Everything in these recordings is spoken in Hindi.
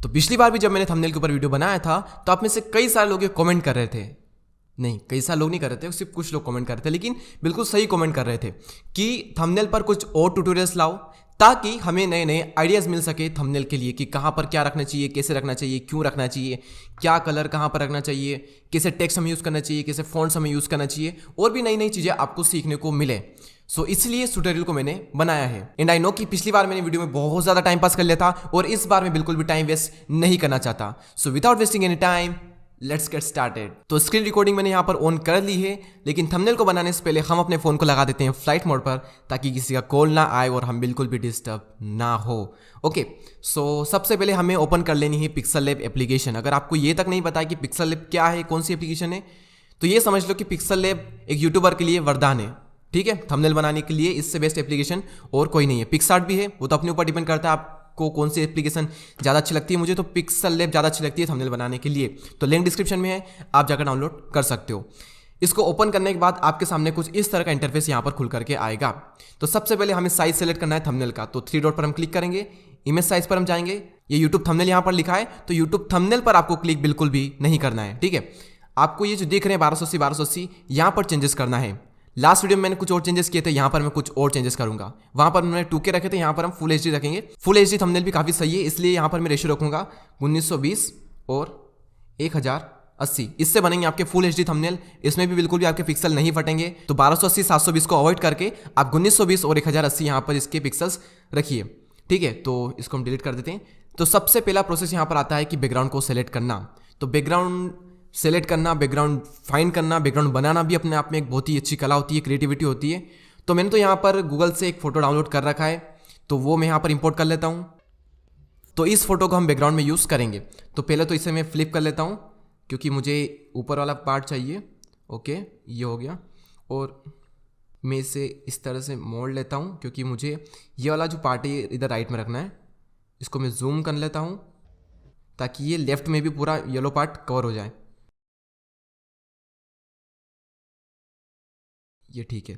तो पिछली बार भी जब मैंने थंबनेल के ऊपर वीडियो बनाया था तो आप में से कई सारे लोग कमेंट कर रहे थे, नहीं कई सारे लोग नहीं कर रहे थे, सिर्फ कुछ लोग कमेंट कर रहे थे, लेकिन बिल्कुल सही कमेंट कर रहे थे कि थंबनेल पर कुछ और ट्यूटोरियल्स लाओ ताकि हमें नए नए आइडियाज़ मिल सके थंबनेल के लिए कि कहाँ पर क्या रखना चाहिए, कैसे रखना चाहिए, क्यों रखना चाहिए, क्या कलर कहाँ पर रखना चाहिए, कैसे टेक्स्ट हमें यूज़ करना चाहिए, कैसे फॉन्ट्स हमें यूज़ करना चाहिए, और भी नई नई चीज़ें आपको सीखने को मिले। सो इसलिए इस ट्यूटोरियल को मैंने बनाया है। एंड आई नो कि पिछली बार मैंने वीडियो में बहुत ज़्यादा टाइम पास कर लिया था और इस बार मैं बिल्कुल भी टाइम वेस्ट नहीं करना चाहता। So without wasting any time let's get started. तो स्क्रीन रिकॉर्डिंग मैंने यहाँ पर ऑन कर ली है, लेकिन थंबनेल को बनाने से पहले हम अपने फ़ोन को लगा देते हैं फ्लाइट मोड पर ताकि किसी का कॉल ना आए और हम बिल्कुल भी डिस्टर्ब ना हो। ओके, सो सबसे पहले हमें ओपन कर लेनी है पिक्सल लैब एप्लीकेशन। अगर आपको ये तक नहीं पता है कि पिक्सल लैब क्या है, कौन सी एप्लीकेशन है, तो ये समझ लो कि पिक्सल लैब एक यूट्यूबर के लिए वरदान है। ठीक है, थंबनेल बनाने के लिए इससे बेस्ट एप्लीकेशन और कोई नहीं है। पिक्सआर्ट भी है, वो तो अपने ऊपर डिपेंड करता है आपको कौन सी एप्लीकेशन ज़्यादा अच्छी लगती है। मुझे तो पिक्सल लैब ज़्यादा अच्छी लगती है थंबनेल बनाने के लिए, तो लिंक डिस्क्रिप्शन में है, आप जाकर डाउनलोड कर सकते हो। इसको ओपन करने के बाद आपके सामने कुछ इस तरह का इंटरफेस यहाँ पर खुल करके आएगा। तो सबसे पहले हमें साइज सेलेक्ट करना है थंबनेल का, तो 3 डॉट पर हम क्लिक करेंगे, इमेज साइज पर हम जाएंगे, ये यूट्यूब थंबनेल यहाँ पर लिखा है, तो यूट्यूब थंबनेल पर आपको क्लिक बिल्कुल भी नहीं करना है। ठीक है, आपको ये जो देख रहे हैं 1280 यहाँ पर चेंजेस करना है। लास्ट वीडियो में मैंने कुछ और चेंजेस किए थे, यहाँ पर मैं कुछ और चेंजेस करूंगा। वहां पर मैंने 2K रखे थे, यहाँ पर हम फुल एचडी रखेंगे। फुल एचडी थंबनेल भी काफी सही है, इसलिए यहाँ पर मैं रेशियो रखूंगा 1920 और 1080। इससे बनेंगे आपके फुल एचडी थंबनेल। इसमें भी बिल्कुल भी आपके पिक्सल नहीं फटेंगे। तो 1280 720 को अवॉइड करके आप 1920 और 1080 यहाँ पर इसके पिक्सल्स रखिए। ठीक है, तो इसको हम डिलीट कर देते हैं। तो सबसे पहला प्रोसेस यहाँ पर आता है कि बैकग्राउंड को सेलेक्ट करना। तो बैकग्राउंड सेलेक्ट करना, बैकग्राउंड फाइंड करना, बैकग्राउंड बनाना भी अपने आप में एक बहुत ही अच्छी कला होती है, क्रिएटिविटी होती है। तो मैंने तो यहाँ पर गूगल से एक फ़ोटो डाउनलोड कर रखा है, तो वो मैं यहाँ पर इंपोर्ट कर लेता हूँ। तो इस फोटो को हम बैकग्राउंड में यूज़ करेंगे। तो पहले तो इसे मैं फ्लिप कर लेता हूँ क्योंकि मुझे ऊपर वाला पार्ट चाहिए। ओके, ये हो गया, और मैं इसे इस तरह से मोड़ लेता हूँ क्योंकि मुझे ये वाला जो पार्ट है इधर राइट में रखना है। इसको मैं जूम कर लेता हूँ ताकि ये लेफ्ट में भी पूरा येलो पार्ट कवर हो जाए। ये ठीक है।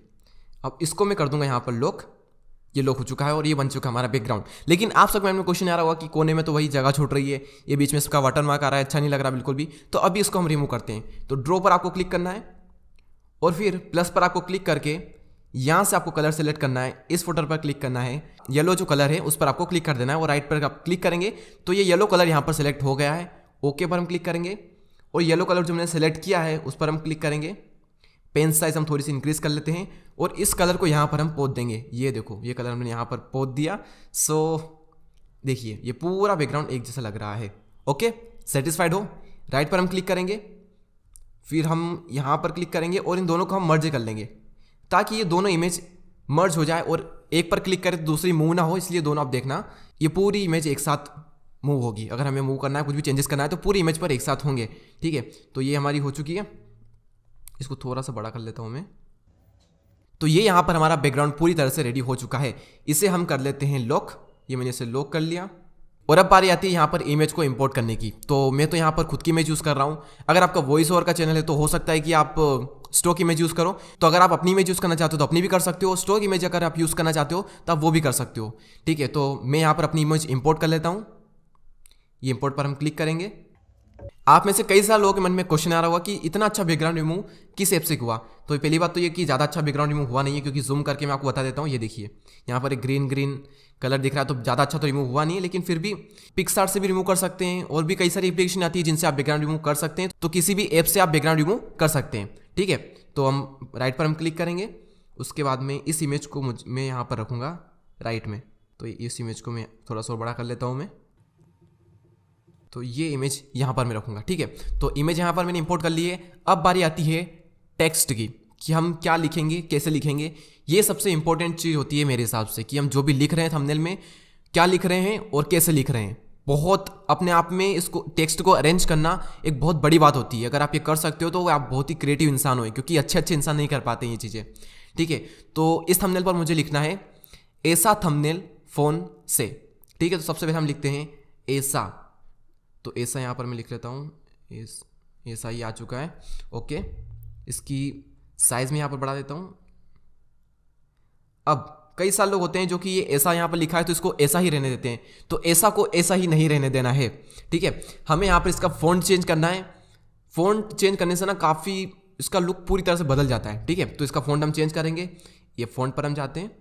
अब इसको मैं कर दूंगा यहाँ पर लॉक। ये लॉक हो चुका है और ये बन चुका है हमारा बैकग्राउंड। लेकिन आप सब में क्वेश्चन आ रहा होगा कि कोने में तो वही जगह छूट रही है, ये बीच में इसका वाटर मार्क आ रहा है, अच्छा नहीं लग रहा बिल्कुल भी। तो अभी इसको हम रिमूव करते हैं। तो ड्रॉ पर आपको क्लिक करना है और फिर प्लस पर आपको क्लिक करके यहाँ से आपको कलर सेलेक्ट करना है। इस फोटो पर क्लिक करना है, येलो जो कलर है उस पर आपको क्लिक कर देना है और राइट पर आप क्लिक करेंगे तो ये येलो कलर यहाँ पर सेलेक्ट हो गया है। ओके पर हम क्लिक करेंगे और येलो कलर जो मैंने सेलेक्ट किया है उस पर हम क्लिक करेंगे। पेन साइज हम थोड़ी सी इंक्रीज कर लेते हैं और इस कलर को यहाँ पर हम पोत देंगे। ये देखो, ये कलर हमने यहाँ पर पोत दिया। सो देखिए ये पूरा बैकग्राउंड एक जैसा लग रहा है। ओके, सेटिस्फाइड हो? राइट पर हम क्लिक करेंगे, फिर हम यहाँ पर क्लिक करेंगे और इन दोनों को हम मर्ज कर लेंगे ताकि ये दोनों इमेज मर्ज हो जाए। और एक पर क्लिक करें तो दूसरी मूव ना हो, इसलिए दोनों आप देखना, ये पूरी इमेज एक साथ मूव होगी। अगर हमें मूव करना है, कुछ भी चेंजेस करना है तो पूरी इमेज पर एक साथ होंगे। ठीक है, तो ये हमारी हो चुकी है। इसको थोड़ा सा बड़ा कर लेता हूं मैं। तो ये यहां पर हमारा बैकग्राउंड पूरी तरह से रेडी हो चुका है। इसे हम कर लेते हैं लॉक। ये मैंने इसे लॉक कर लिया और अब बारी आती है यहां पर इमेज को इंपोर्ट करने की। तो मैं तो यहां पर खुद की इमेज यूज़ कर रहा हूं। अगर आपका वॉइस ओवर का चैनल है तो हो सकता है कि आप स्टॉक इमेज यूज़ करो। तो अगर आप अपनी इमेज यूज़ करना चाहते हो तो अपनी भी कर सकते हो। स्टॉक इमेज अगर आप यूज़ करना चाहते हो तो आप वो भी कर सकते हो। ठीक है, तो मैं यहाँ पर अपनी इमेज इंपोर्ट कर लेता हूँ। ये इंपोर्ट पर हम क्लिक करेंगे। आप में से कई सारे लोगों के मन में क्वेश्चन आ रहा होगा कि इतना अच्छा बैकग्राउंड रिमूव किस ऐप से हुआ। तो पहली बात तो ये कि ज़्यादा अच्छा बैकग्राउंड रिमूव हुआ नहीं है, क्योंकि जूम करके मैं आपको बता देता हूँ। ये देखिए यहाँ पर एक ग्रीन ग्रीन कलर दिख रहा है, तो ज़्यादा अच्छा तो रिमूव हुआ नहीं है, लेकिन फिर भी पिक्सआर्ट से भी रिमूव कर सकते हैं और भी कई सारी एप्लीकेशन आती है जिनसे आप बैकग्राउंड रिमूव कर सकते हैं। तो किसी भी ऐप से आप बैकग्राउंड रिमूव कर सकते हैं। ठीक है, तो हम राइट पर हम क्लिक करेंगे। उसके बाद में इस इमेज को मैं यहाँ पर रखूँगा राइट में। तो इस इमेज को मैं थोड़ा सा बड़ा कर लेता हूँ मैं। तो ये इमेज यहाँ पर मैं रखूँगा। ठीक है, तो इमेज यहाँ पर मैंने इंपोर्ट कर ली है। अब बारी आती है टेक्स्ट की कि हम क्या लिखेंगे, कैसे लिखेंगे। ये सबसे इंपॉर्टेंट चीज़ होती है मेरे हिसाब से कि हम जो भी लिख रहे हैं थंबनेल में क्या लिख रहे हैं और कैसे लिख रहे हैं। बहुत अपने आप में इसको टेक्स्ट को अरेंज करना एक बहुत बड़ी बात होती है। अगर आप ये कर सकते हो तो आप बहुत ही क्रिएटिव इंसान हो, क्योंकि अच्छे अच्छे इंसान नहीं कर पाते ये चीज़ें। ठीक है, तो इस थंबनेल पर मुझे लिखना है ऐसा थंबनेल फ़ोन से। ठीक है, तो सबसे पहले हम लिखते हैं ऐसा। तो ऐसा यहाँ पर मैं लिख लेता हूँ, ऐसा ही आ चुका है। ओके, इसकी साइज़ में यहाँ पर बढ़ा देता हूँ। अब कई सारे लोग होते हैं जो कि ये ऐसा यहाँ पर लिखा है तो इसको ऐसा ही रहने देते हैं, तो ऐसा को ऐसा ही नहीं रहने देना है, ठीक है। हमें यहाँ पर इसका फ़ॉन्ट चेंज करना है। फ़ॉन्ट चेंज करने से ना काफ़ी इसका लुक पूरी तरह से बदल जाता है, ठीक है। तो इसका फ़ॉन्ट हम चेंज करेंगे। ये फ़ॉन्ट पर हम जाते हैं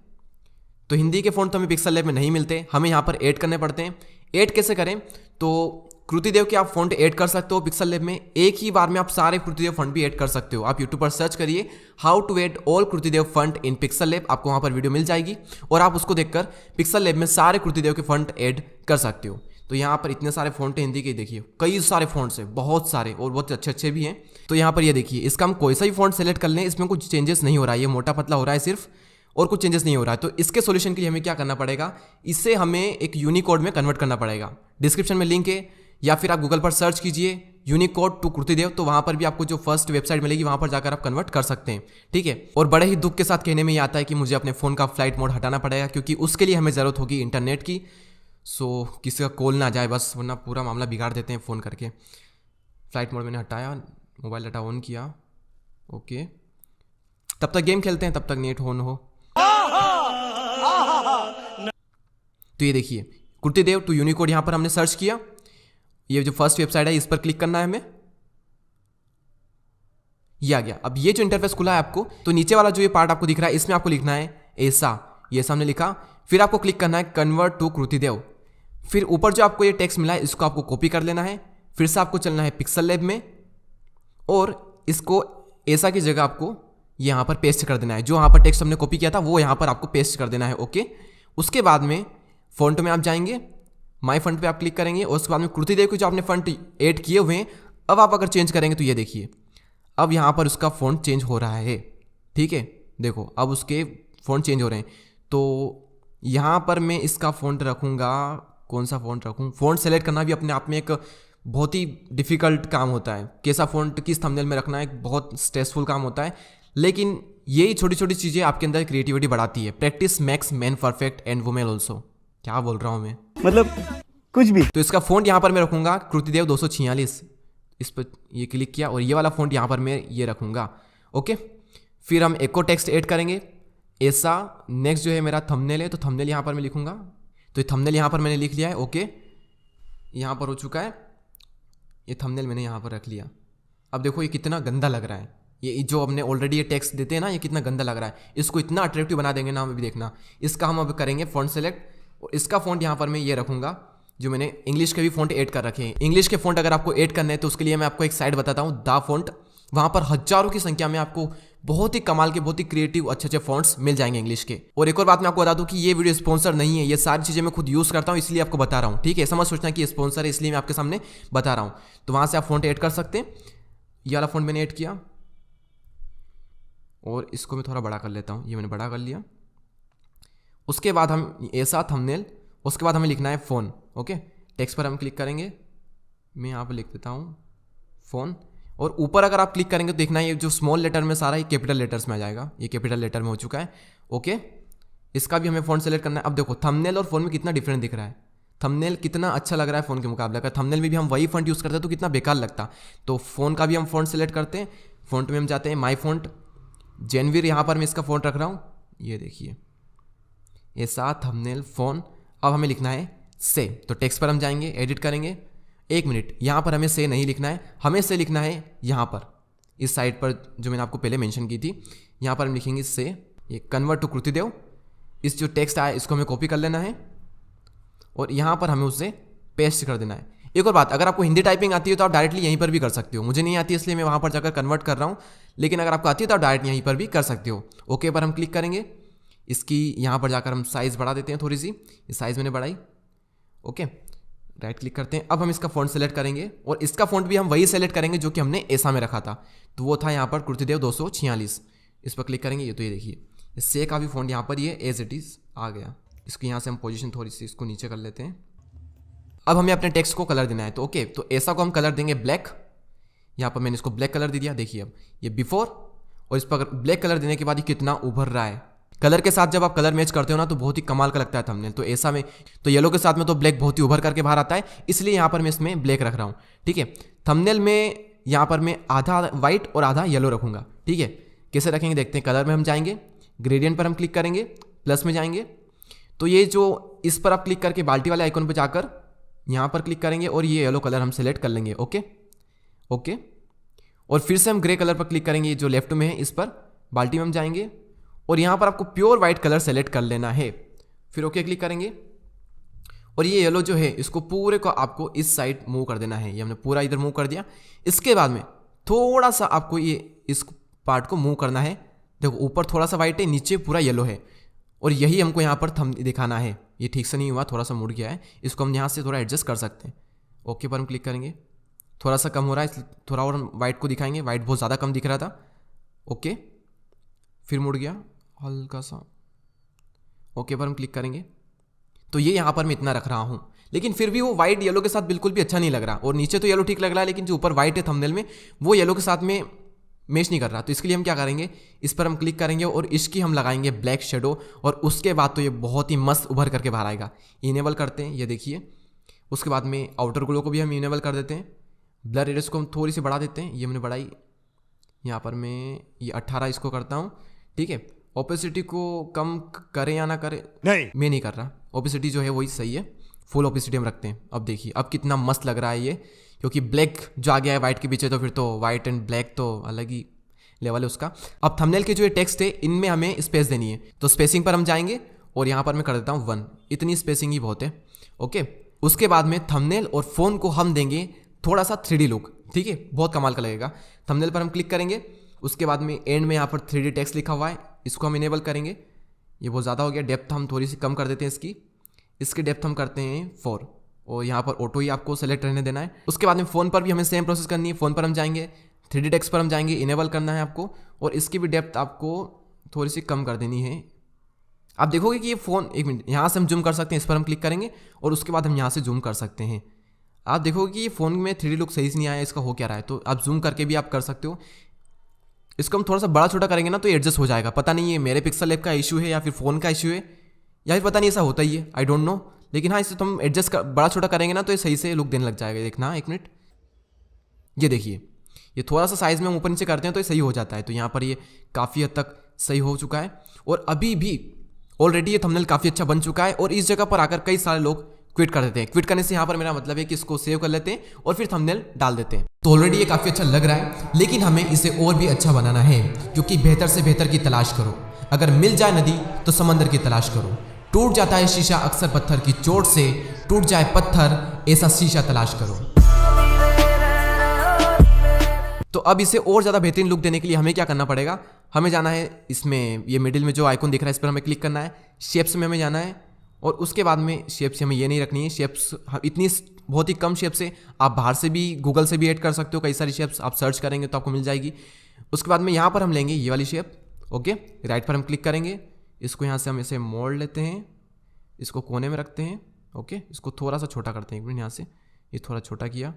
तो हिंदी के फ़ॉन्ट तो हमें पिक्सल लैब में नहीं मिलते, हमें यहाँ पर ऐड करने पड़ते हैं। ऐड कैसे करें, तो कृतिदेव के आप फ़ॉन्ट ऐड कर सकते हो पिक्सल लैब में। एक ही बार में आप सारे कृतिदेव फ़ॉन्ट भी ऐड कर सकते हो। आप यूट्यूब पर सर्च करिए how to add all Krutidev font in PixelLab, आपको वहाँ पर वीडियो मिल जाएगी और आप उसको देखकर पिक्सल लैब में सारे कृतिदेव के फ़ॉन्ट ऐड कर सकते हो। तो यहाँ पर इतने सारे फ़ॉन्ट हैं हिंदी के, देखिए कई सारे फ़ॉन्ट्स हैं, बहुत सारे और बहुत अच्छे अच्छे भी हैं। तो यहाँ पर ये देखिए, इसका हम कोई सा भी फ़ॉन्ट सेलेक्ट कर लें, इसमें कुछ चेंजेस नहीं हो रहा है, ये मोटा पतला हो रहा है सिर्फ, और कुछ चेंजेस नहीं हो रहा है। तो इसके सॉल्यूशन के लिए हमें क्या करना पड़ेगा, इसे हमें एक यूनिकोड में कन्वर्ट करना पड़ेगा। डिस्क्रिप्शन में लिंक है, या फिर आप गूगल पर सर्च कीजिए यूनिकोड टू कृतिदेव, तो वहाँ पर भी आपको जो फर्स्ट वेबसाइट मिलेगी वहाँ पर जाकर आप कन्वर्ट कर सकते हैं, ठीक है। और बड़े ही दुख के साथ कहने में ये आता है कि मुझे अपने फ़ोन का फ्लाइट मोड हटाना पड़ेगा, क्योंकि उसके लिए हमें ज़रूरत होगी इंटरनेट की। सो किसी का कॉल ना जाए बस, वरना पूरा मामला बिगाड़ देते हैं फ़ोन करके। फ्लाइट मोड मैंने हटाया, मोबाइल डाटा ऑन किया, ओके। तब तक गेम खेलते हैं, तब तक नेट ऑन हो। तो ये देखिए कृतिदेव टू यूनिकोड यहाँ पर हमने सर्च किया। ये जो फर्स्ट वेबसाइट है इस पर क्लिक करना है हमें, ये आ गया। अब ये जो इंटरफेस खुला है आपको, तो नीचे वाला जो ये पार्ट आपको दिख रहा है इसमें आपको लिखना है ऐसा, ये सामने लिखा। फिर आपको क्लिक करना है कन्वर्ट टू कृतिदेव। फिर ऊपर जो आपको ये टेक्स्ट मिला है इसको आपको कॉपी कर लेना है। फिर से आपको चलना है पिक्सल लैब में और इसको ऐसा की जगह आपको यहाँ पर पेस्ट कर देना है। जो यहाँ पर टेक्स्ट हमने कॉपी किया था वो यहाँ पर आपको पेस्ट कर देना है, ओके। उसके बाद में फ़ॉन्ट में आप जाएंगे, माई फ़ॉन्ट पे आप क्लिक करेंगे और उसके बाद में कृतिदेव के जो आपने फ़ॉन्ट ऐड किए हुए हैं, अब आप अगर चेंज करेंगे तो ये देखिए अब यहाँ पर उसका फ़ॉन्ट चेंज हो रहा है, ठीक है। देखो अब उसके फ़ॉन्ट चेंज हो रहे हैं। तो यहाँ पर मैं इसका फ़ॉन्ट रखूँगा, कौन सा फ़ॉन्ट रखूँ। फ़ॉन्ट सेलेक्ट करना भी अपने आप में एक बहुत ही डिफ़िकल्ट काम होता है। कैसा फ़ॉन्ट किस थंबनेल में रखना एक बहुत स्ट्रेसफुल काम होता है, लेकिन यही छोटी छोटी चीज़ें आपके अंदर क्रिएटिविटी बढ़ाती है। Practice makes man perfect and women also. क्या बोल रहा हूँ मैं, मतलब कुछ भी। तो इसका फ़ॉन्ट यहाँ पर मैं रखूँगा कृतिदेव 246, इस पर ये क्लिक किया और ये वाला फ़ॉन्ट यहाँ पर मैं ये रखूँगा, ओके। फिर हम एक और टेक्स्ट ऐड करेंगे ऐसा। नेक्स्ट जो है मेरा थंबनेल है, तो थंबनेल यहाँ पर मैं लिखूँगा। तो ये थंबनेल यहाँ पर मैंने लिख लिया है, ओके। यहाँ पर हो चुका है, ये थंबनेल मैंने यहाँ पर रख लिया। अब देखो ये कितना गंदा लग रहा है, ये जो हमने ऑलरेडी ये टेक्स्ट देते हैं ना, ये कितना गंदा लग रहा है। इसको इतना अट्रैक्टिव बना देंगे ना हम, भी देखना। इसका हम अब करेंगे फ़ॉन्ट सेलेक्ट और इसका फ़ॉन्ट यहाँ पर मैं ये रखूँगा, जो मैंने इंग्लिश के भी फ़ॉन्ट ऐड कर रखे हैं। इंग्लिश के फ़ॉन्ट अगर आपको ऐड करना है तो उसके लिए मैं आपको एक साइट बताता हूँ, द फ़ॉन्ट। वहाँ पर हज़ारों की संख्या में आपको बहुत ही कमाल के, बहुत ही क्रिएटिव अच्छे अच्छे फ़ॉन्ट्स मिल जाएंगे इंग्लिश के। और एक और बात मैं आपको बता दूँ कि ये वीडियो स्पॉन्सर नहीं है, ये सारी चीज़ें मैं खुद यूज़ करता हूँ इसलिए आपको बता रहा हूँ, ठीक है। समझ सोचना कि स्पॉन्सर है इसलिए मैं आपके सामने बता रहा हूँ। तो वहाँ से आप फ़ॉन्ट ऐड कर सकते हैं। ये वाला फ़ॉन्ट मैंने ऐड किया और इसको मैं थोड़ा बड़ा कर लेता हूँ, ये मैंने बड़ा कर लिया। उसके बाद हम ऐसा थंबनेल, उसके बाद हमें लिखना है फ़ोन, ओके। टेक्स्ट पर हम क्लिक करेंगे, मैं यहाँ पर लिख देता हूँ फ़ोन। और ऊपर अगर आप क्लिक करेंगे तो देखना ये जो स्मॉल लेटर में सारा ये कैपिटल लेटर्स में आ जाएगा, ये कैपिटल लेटर में हो चुका है, ओके। इसका भी हमें फ़ॉन्ट सेलेक्ट करना है। अब देखो थंबनेल और फ़ोन में कितना डिफरेंट दिख रहा है। थंबनेल कितना अच्छा लग रहा है फ़ोन के मुकाबले। अगर थंबनेल में भी हम वही फ़ॉन्ट यूज़ करते तो कितना बेकार लगता। तो फ़ोन का भी हम फ़ॉन्ट सेलेक्ट करते हैं। फ़ॉन्ट में हम जाते हैं माई फ़ॉन्ट, जेनवीर यहाँ पर मैं इसका फ़ॉन्ट रख रहा हूँ, ये देखिए ऐसा थंबनेल फ़ोन। अब हमें लिखना है से, तो टेक्स्ट पर हम जाएंगे, एडिट करेंगे। एक मिनट, यहाँ पर हमें से नहीं लिखना है, हमें से लिखना है यहाँ पर इस साइड पर जो मैंने आपको पहले मेंशन की थी। यहाँ पर हम लिखेंगे से, ये कन्वर्ट टू कृतिदेव। इस जो टेक्स्ट आया इसको हमें कॉपी कर लेना है और यहाँ पर हमें उसे पेस्ट कर देना है। एक और बात, अगर आपको हिंदी टाइपिंग आती है तो आप डायरेक्टली यहीं पर भी कर सकते हो। मुझे नहीं आती इसलिए मैं वहाँ पर जाकर कन्वर्ट कर रहा हूँ, लेकिन अगर आपको आती है तो आप डायरेक्ट यहीं पर भी कर सकते हो। ओके पर हम क्लिक करेंगे, इसकी यहाँ पर जाकर हम साइज़ बढ़ा देते हैं थोड़ी सी, ये साइज़ मैंने बढ़ाई, ओके। राइट क्लिक करते हैं। अब हम इसका फ़ॉन्ट सेलेक्ट करेंगे और इसका फ़ॉन्ट भी हम वही सेलेक्ट करेंगे जो कि हमने ऐसा में रखा था। तो वो था यहाँ पर कृतिदेव 246, इस पर क्लिक करेंगे। ये तो ये देखिए इस से का भी फ़ॉन्ट यहाँ पर ये एज इट इज़ आ गया। इसकी यहाँ से हम पोजीशन थोड़ी सी इसको नीचे कर लेते हैं। अब हमें अपने टेक्स्ट को कलर देना है, तो ओके, तो ऐसा को हम कलर देंगे ब्लैक। यहाँ पर मैंने इसको ब्लैक कलर दे दिया। देखिए अब ये बिफोर और इस पर ब्लैक कलर देने के बाद ये कितना उभर रहा है। कलर के साथ जब आप कलर मैच करते हो ना तो बहुत ही कमाल का लगता है थंबनेल। तो ऐसा में तो येलो के साथ में तो ब्लैक बहुत ही उभर करके बाहर आता है, इसलिए यहाँ पर मैं इसमें ब्लैक रख रहा हूँ, ठीक है। थंबनेल में यहाँ पर मैं आधा वाइट और आधा येलो रखूँगा, ठीक है। कैसे रखेंगे देखते हैं। कलर में हम जाएंगे, ग्रेडियंट पर हम क्लिक करेंगे, प्लस में जाएंगे तो ये जो इस पर आप क्लिक करके बाल्टी वाले आइकन पर जाकर यहाँ पर क्लिक करेंगे और ये येलो कलर हम सेलेक्ट कर लेंगे। ओके ओके, और फिर से हम ग्रे कलर पर क्लिक करेंगे जो लेफ्ट में है, इस पर बाल्टी में हम जाएंगे और यहाँ पर आपको प्योर वाइट कलर सेलेक्ट कर लेना है। फिर ओके क्लिक करेंगे और ये येलो जो है इसको पूरे को आपको इस साइड मूव कर देना है। ये हमने पूरा इधर मूव कर दिया। इसके बाद में थोड़ा सा आपको ये इस पार्ट को मूव करना है। देखो ऊपर थोड़ा सा वाइट है, नीचे पूरा येलो है और यही हमको यहाँ पर थंब दिखाना है। ये ठीक से नहीं हुआ, थोड़ा सा मुड़ गया है, इसको हम यहाँ से थोड़ा एडजस्ट कर सकते हैं। ओके पर हम क्लिक करेंगे, थोड़ा सा कम हो रहा है इसलिए थोड़ा और हम वाइट को दिखाएंगे। वाइट बहुत ज़्यादा कम दिख रहा था। ओके फिर मुड़ गया हल्का सा। ओके पर हम क्लिक करेंगे तो ये यहाँ पर मैं इतना रख रहा हूँ, लेकिन फिर भी वो वाइट येलो के साथ बिल्कुल भी अच्छा नहीं लग रहा। और नीचे तो येलो ठीक लग रहा है लेकिन जो ऊपर वाइट है थंबनेल में वो येलो के साथ में मैच नहीं कर रहा। तो इसके लिए हम क्या करेंगे, इस पर हम क्लिक करेंगे और इसकी हम लगाएंगे ब्लैक शेडो और उसके बाद तो ये बहुत ही मस्त उभर करके बाहर आएगा। इनेबल करते हैं, ये देखिए। उसके बाद में आउटर ग्लो को भी हम इनेबल कर देते हैं। ब्लर एरिया को हम थोड़ी सी बढ़ा देते हैं, ये हमने बढ़ाई। यहाँ पर मैं ये 18 इसको करता हूँ, ठीक है। ओपेसिटी को कम करें या ना करें नहीं, मैं नहीं कर रहा। ओपेसिटी जो है वही सही है, फुल ओपेसिटी हम रखते हैं। अब देखिए अब कितना मस्त लग रहा है ये, क्योंकि ब्लैक जो आ गया है वाइट के पीछे तो फिर तो वाइट एंड ब्लैक तो अलग ही लेवल है उसका। अब थंबनेल के जो ये टेक्स्ट है इनमें हमें स्पेस देनी है, तो स्पेसिंग पर हम जाएंगे और यहाँ पर मैं कर देता हूँ 1। इतनी स्पेसिंग ही बहुत है। ओके उसके बाद में थंबनेल और फ़ोन को हम देंगे थोड़ा सा 3D लुक, ठीक है, बहुत कमाल का लगेगा। थंबनेल पर हम क्लिक करेंगे, उसके बाद में एंड में यहाँ पर 3D टेक्स्ट लिखा हुआ है, इसको हम इनेबल करेंगे। ये बहुत ज़्यादा हो गया, डेप्थ हम थोड़ी सी कम कर देते हैं इसकी डेप्थ हम करते हैं 4 और यहाँ पर ऑटो ही आपको सेलेक्ट रहने देना है। उसके बाद में फ़ोन पर भी हमें सेम प्रोसेस करनी है। फ़ोन पर हम जाएंगे, 3D टेक्स्ट पर हम जाएंगे, इनेबल करना है आपको और इसकी भी डेप्थ आपको थोड़ी सी कम कर देनी है। आप देखोगे कि ये फ़ोन, एक मिनट, यहाँ से हम जूम कर सकते हैं, इस पर हम क्लिक करेंगे और उसके बाद हम यहाँ से जूम कर सकते हैं। आप देखोगे कि ये फ़ोन में 3D लुक सही से नहीं आया, इसका हो क्या रहा है, तो आप जूम करके भी आप कर सकते हो। इसको हम थोड़ा सा बड़ा छोटा करेंगे ना तो ये एडजस्ट हो जाएगा। पता नहीं ये मेरे पिक्सल लैब का इशू है या फिर फ़ोन का इशू है या फिर पता नहीं, ऐसा होता ही है, आई डोंट नो। लेकिन हाँ इसे तो हम एडजस्ट बड़ा छोटा करेंगे ना तो ये सही से लुक देने लग जाएगा। देखना एक मिनट, ये देखिए ये थोड़ा सा साइज़ में हम ऊपर नीचे करते हैं तो ये सही हो जाता है। तो यहाँ पर ये काफ़ी हद तक सही हो चुका है और अभी भी ऑलरेडी ये थंबनेल काफ़ी अच्छा बन चुका है। और इस जगह पर आकर कई सारे लोग क्विट कर देते हैं। क्विट करने से यहाँ पर मेरा मतलब है कि इसको सेव कर लेते हैं और फिर थंबनेल डाल देते हैं। तो ऑलरेडी ये काफ़ी अच्छा लग रहा है, लेकिन हमें इसे और भी अच्छा बनाना है, क्योंकि बेहतर से बेहतर की तलाश करो। अगर मिल जाए नदी तो समंदर की तलाश करो। टूट जाता है शीशा अक्सर पत्थर की चोट से, टूट जाए पत्थर ऐसा शीशा तलाश करो। तो अब इसे और ज़्यादा बेहतरीन लुक देने के लिए हमें क्या करना पड़ेगा, हमें जाना है इसमें, ये मिडिल में जो आइकन दिख रहा है इस पर हमें क्लिक करना है। शेप्स में हमें जाना है और उसके बाद में शेप्स हमें ये नहीं रखनी है। शेप्स इतनी बहुत ही कम शेप्स है, आप बाहर से भी गूगल से भी ऐड कर सकते हो। कई सारी शेप्स आप सर्च करेंगे तो आपको मिल जाएगी। उसके बाद में यहाँ पर हम लेंगे ये वाली शेप। ओके राइट पर हम क्लिक करेंगे, इसको यहाँ से हम इसे मोड़ लेते हैं, इसको कोने में रखते हैं। ओके इसको थोड़ा सा छोटा करते हैं, एक मिनट, यहाँ से ये थोड़ा छोटा किया,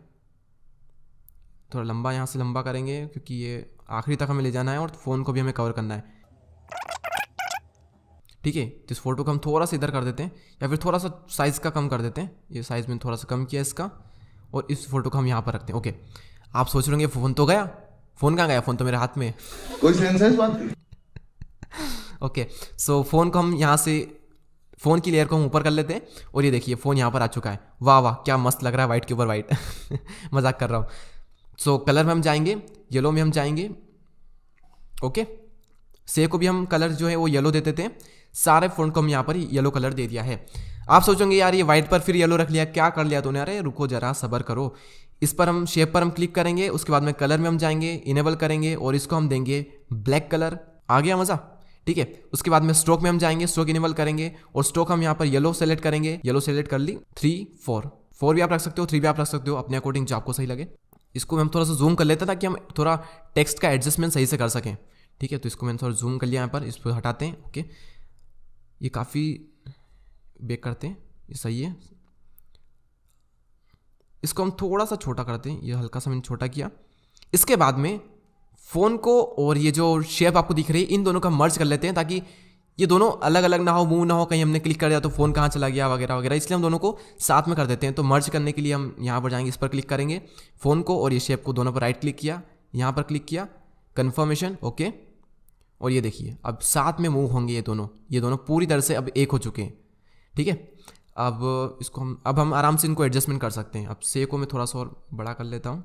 थोड़ा लंबा यहाँ से लंबा करेंगे क्योंकि ये आखिरी तक हमें ले जाना है और फ़ोन को भी हमें कवर करना है, ठीक है। तो इस फोटो को हम थोड़ा सा इधर कर देते हैं या फिर थोड़ा सा साइज़ का कम कर देते हैं। ये साइज़ में थोड़ा सा कम किया इसका और इस फोटो को हम यहाँ पर रखते हैं। ओके आप सोच रहे होंगे फ़ोन तो गया, फ़ोन कहाँ गया, फ़ोन तो मेरे हाथ में है। कोई सेंस है इस बात की? ओके सो फ़ोन को हम यहाँ से, फ़ोन की लेयर को हम ऊपर कर लेते हैं और ये देखिए फ़ोन यहाँ पर आ चुका है। वाह वाह क्या मस्त लग रहा है वाइट के ऊपर वाइट। मजाक कर रहा हूँ। सो कलर में हम जाएंगे, येलो में हम जाएंगे। ओके से को भी हम कलर जो है वो येलो दे देते हैं। सारे फ़ोन को हम यहाँ पर येलो कलर दे दिया है। आप सोचोगे यार ये वाइट पर फिर येलो रख लिया, क्या कर लिया तूने? अरे रुको जरा सब्र करो। इस पर हम शेप पर हम क्लिक करेंगे, उसके बाद में कलर में हम जाएंगे, इनेबल करेंगे और इसको हम देंगे ब्लैक कलर। आ गया मज़ा, ठीक है। उसके बाद में स्ट्रोक में हम जाएंगे, स्ट्रोक इनेबल करेंगे और स्ट्रोक हम यहाँ पर येलो सेलेक्ट करेंगे। येलो सेलेक्ट कर ली, 3 4 भी आप रख सकते हो, 3 भी आप रख सकते हो, अपने अकॉर्डिंग जो आपको सही लगे। इसको हम थोड़ा सा जूम कर लेते हैं ताकि हम थोड़ा टेक्स्ट का एडजस्टमेंट सही से कर सकें, ठीक है। तो इसको मैंने थोड़ा जूम कर लिया यहाँ पर, इस पर हटाते हैं। ओके ये काफ़ी बेक करते हैं, ये सही है। इसको हम थोड़ा सा छोटा करते हैं, ये हल्का सा मैंने छोटा किया। इसके बाद में फ़ोन को और ये जो शेप आपको दिख रही है इन दोनों का मर्ज कर लेते हैं ताकि ये दोनों अलग अलग ना हो, मूव ना हो, कहीं हमने क्लिक कर दिया तो फ़ोन कहाँ चला गया वगैरह वगैरह, इसलिए हम दोनों को साथ में कर देते हैं। तो मर्ज करने के लिए हम यहाँ पर जाएंगे, इस पर क्लिक करेंगे, फ़ोन को और ये शेप को दोनों पर राइट क्लिक किया, यहाँ पर क्लिक किया, कन्फर्मेशन। ओके और ये देखिए अब साथ में मूव होंगे ये दोनों पूरी तरह से अब एक हो चुके हैं। ठीक है, अब इसको हम आराम से इनको एडजस्टमेंट कर सकते हैं। अब से को मैं थोड़ा सा और बड़ा कर लेता हूँ,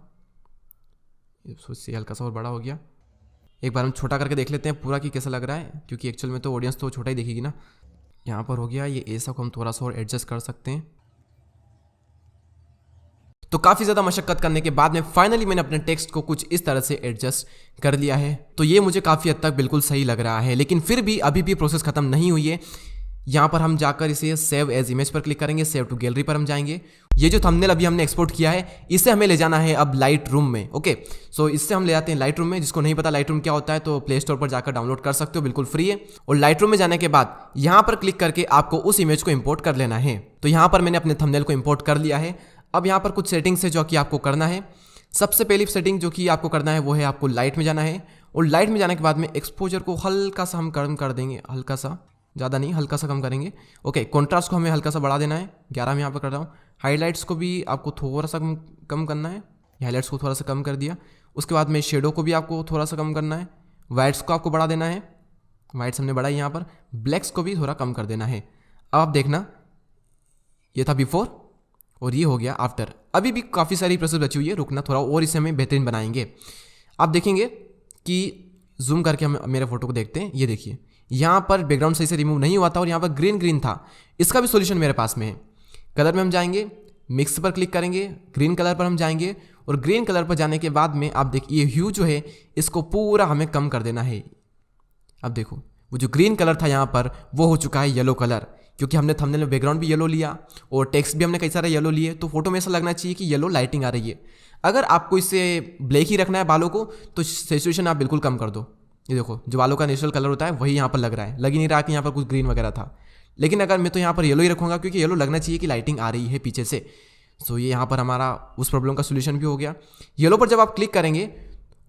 से हल्का सा और बड़ा हो गया। एक बार हम छोटा करके देख लेते हैं पूरा कि कैसा लग रहा है, क्योंकि एक्चुअल में तो ऑडियंस तो छोटा ही देखेगी ना। यहाँ पर हो गया ये ऐसा को हम थोड़ा सा और एडजस्ट कर सकते हैं। तो काफ़ी ज़्यादा मशक्कत करने के बाद में फाइनली मैंने अपने टेक्स्ट को कुछ इस तरह से एडजस्ट कर लिया है। तो ये मुझे काफ़ी हद तक बिल्कुल सही लग रहा है, लेकिन फिर भी अभी भी प्रोसेस ख़त्म नहीं हुई है। यहाँ पर हम जाकर इसे सेव एज इमेज पर क्लिक करेंगे, सेव टू गैलरी पर हम जाएंगे। ये जो थंबनेल अभी हमने एक्सपोर्ट किया है इसे हमें ले जाना है अब लाइट रूम में। ओके, सो इससे हम ले जाते हैं लाइट रूम में। जिसको नहीं पता लाइट रूम क्या होता है तो प्ले स्टोर पर जाकर डाउनलोड कर सकते हो, बिल्कुल फ्री है। और लाइट रूम में जाने के बाद यहाँ पर क्लिक करके आपको उस इमेज को इंपोर्ट कर लेना है। तो यहाँ पर मैंने अपने थंबनेल को इंपोर्ट कर लिया है। अब यहाँ पर कुछ सेटिंग्स है जो कि आपको करना है। सबसे पहली सेटिंग जो कि आपको करना है वो है आपको लाइट में जाना है, और लाइट में जाने के बाद में एक्सपोजर को हल्का सा हम कम कर देंगे, हल्का सा, ज़्यादा नहीं, हल्का सा कम करेंगे। ओके, कॉन्ट्रास्ट को हमें हल्का सा बढ़ा देना है, 11 में यहाँ पर कर रहा हूँ। हाईलाइट्स को भी आपको थोड़ा सा कम करना है, हाईलाइट्स को थोड़ा सा कम कर दिया। उसके बाद में शेडो को भी आपको थोड़ा सा कम करना है, वाइट्स को आपको बढ़ा देना है, वाइट्स हमने बढ़ाई यहाँ पर। ब्लैक्स को भी थोड़ा कम कर देना है। अब आप देखना, ये था बिफोर और ये हो गया आफ्टर। अभी भी काफ़ी सारी प्रोसेस बची हुई है, रुकना थोड़ा और इसे हमें बेहतरीन बनाएंगे। आप देखेंगे कि जूम करके हम मेरे फोटो को देखते हैं। ये देखिए यहाँ पर बैकग्राउंड सही से रिमूव नहीं हुआ था और यहाँ पर ग्रीन था। इसका भी सॉल्यूशन मेरे पास में है। कलर में हम जाएंगे, मिक्स पर क्लिक करेंगे, ग्रीन कलर पर हम जाएंगे, और ग्रीन कलर पर जाने के बाद में आप देखिए ह्यू जो है इसको पूरा हमें कम कर देना है। अब देखो वो जो ग्रीन कलर था यहाँ पर वो हो चुका है येलो कलर, क्योंकि हमने थंबनेल में बैकग्राउंड भी येलो लिया और टेक्स्ट भी हमने कई सारे येलो लिए। तो फोटो में ऐसा लगना चाहिए कि येलो लाइटिंग आ रही है। अगर आपको इसे ब्लैक ही रखना है बालों को तो सैचुरेशन आप बिल्कुल कम कर दो। ये देखो जो बालों का नेचुरल कलर होता है वही यहाँ पर लग रहा है, लग ही नहीं रहा कि यहाँ पर कुछ ग्रीन वगैरह था। लेकिन अगर मैं तो यहाँ पर येलो ही रखूँगा, क्योंकि येलो लगना चाहिए कि लाइटिंग आ रही है पीछे से। सो ये यहाँ पर हमारा उस प्रॉब्लम का सोल्यूशन भी हो गया। येलो पर जब आप क्लिक करेंगे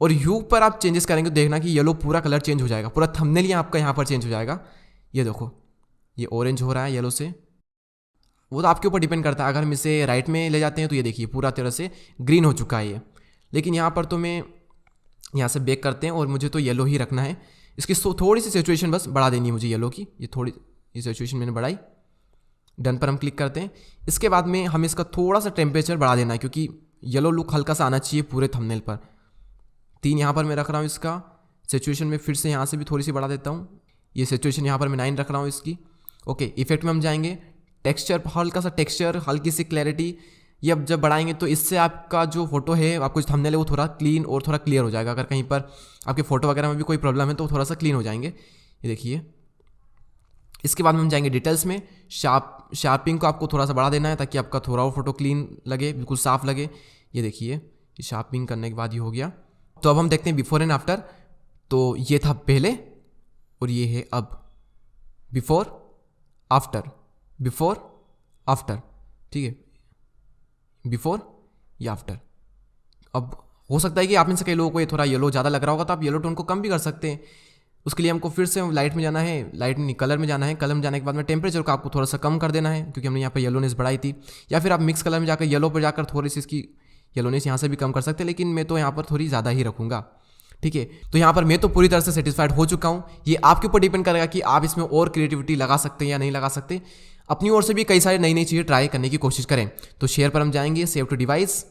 और ह्यू पर आप चेंजेस करेंगे तो देखना कि येलो पूरा कलर चेंज हो जाएगा, पूरा थंबनेल ही आपका यहाँ पर चेंज हो जाएगा। ये देखो ये ऑरेंज हो रहा है येलो से, वो तो आपके ऊपर डिपेंड करता है। अगर हम इसे राइट में ले जाते हैं तो ये देखिए पूरा तरह से ग्रीन हो चुका है ये। लेकिन यहाँ पर तो मैं यहाँ से बेक करते हैं और मुझे तो येलो ही रखना है। इसकी थोड़ी सी सिचुएशन बस बढ़ा देनी है मुझे येलो की, ये सिचुएशन मैंने बढ़ाई। डन पर हम क्लिक करते हैं। इसके बाद में हमें इसका थोड़ा सा टेम्परेचर बढ़ा देना है, क्योंकि येलो लुक हल्का सा आना चाहिए पूरे थंबनेल पर। 3 यहाँ पर मैं रख रहा हूँ इसका सिचुएशन में, फिर से यहाँ से भी थोड़ी सी बढ़ा देता हूँ। ये सिचुएशन यहाँ पर मैं 9 रख रहा हूँ इसकी। ओके, इफेक्ट में हम जाएंगे, टेक्सचर, हल्का सा टेक्सचर, हल्की सी क्लैरिटी। ये अब जब बढ़ाएंगे तो इससे आपका जो फोटो है, आपको जो थंबनेल है वो थोड़ा क्लीन और थोड़ा क्लियर हो जाएगा। अगर कहीं पर आपके फोटो वगैरह में भी कोई प्रॉब्लम है तो थोड़ा सा क्लीन हो जाएंगे। ये देखिए। इसके बाद में हम जाएंगे डिटेल्स में, शार्पिंग को आपको थोड़ा सा बढ़ा देना है ताकि आपका थोड़ा और फोटो क्लीन लगे, बिल्कुल साफ लगे। ये देखिए शार्पिंग करने के बाद ये हो गया। तो अब हम देखते हैं बिफोर एंड आफ्टर। तो ये था पहले और ये है अब, बिफोर आफ्टर, बिफोर आफ्टर। ठीक है, बिफोर या आफ्टर। अब हो सकता है कि आप में से कई लोगों को ये थोड़ा येलो ज़्यादा लग रहा होगा, तो आप येलो टोन को कम भी कर सकते हैं। उसके लिए हमको फिर से लाइट में जाना है, लाइट नहीं कलर में जाना है। कलर में जाने के बाद में टेम्परेचर को आपको थोड़ा सा कम कर देना है, क्योंकि हमने यहाँ पर येलोनेस बढ़ाई थी। या फिर आप मिक्स कलर में जाकर येलो पर जाकर थोड़ी सी इसकी येलोनेस यहाँ से भी कम कर सकते हैं, लेकिन मैं तो यहाँ पर थोड़ी ज़्यादा ही रखूँगा। ठीक है, तो यहाँ पर मैं तो पूरी तरह से सेटिस्फाइड हो चुका हूँ। ये आपके ऊपर डिपेंड करेगा कि आप इसमें और क्रिएटिविटी लगा सकते हैं या नहीं लगा सकते। अपनी ओर से भी कई सारी नई चीज़ें ट्राई करने की कोशिश करें। तो शेयर पर हम जाएंगे, सेव टू डिवाइस,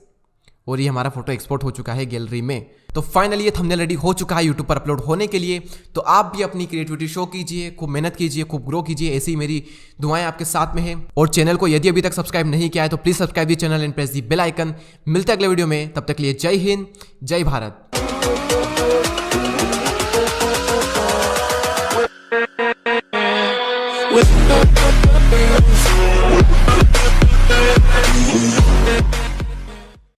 और ये हमारा फोटो एक्सपोर्ट हो चुका है गैलरी में। तो फाइनली ये थंबनेल रेडी हो चुका है यूट्यूब पर अपलोड होने के लिए। तो आप भी अपनी क्रिएटिविटी शो कीजिए, खूब मेहनत कीजिए, खूब ग्रो कीजिए। ऐसी मेरी दुआएं आपके साथ में है। और चैनल को यदि अभी तक सब्सक्राइब नहीं किया है तो please subscribe the channel and press the bell icon. मिलते हैं अगले वीडियो में, तब तक के लिए जय हिंद, जय भारत। With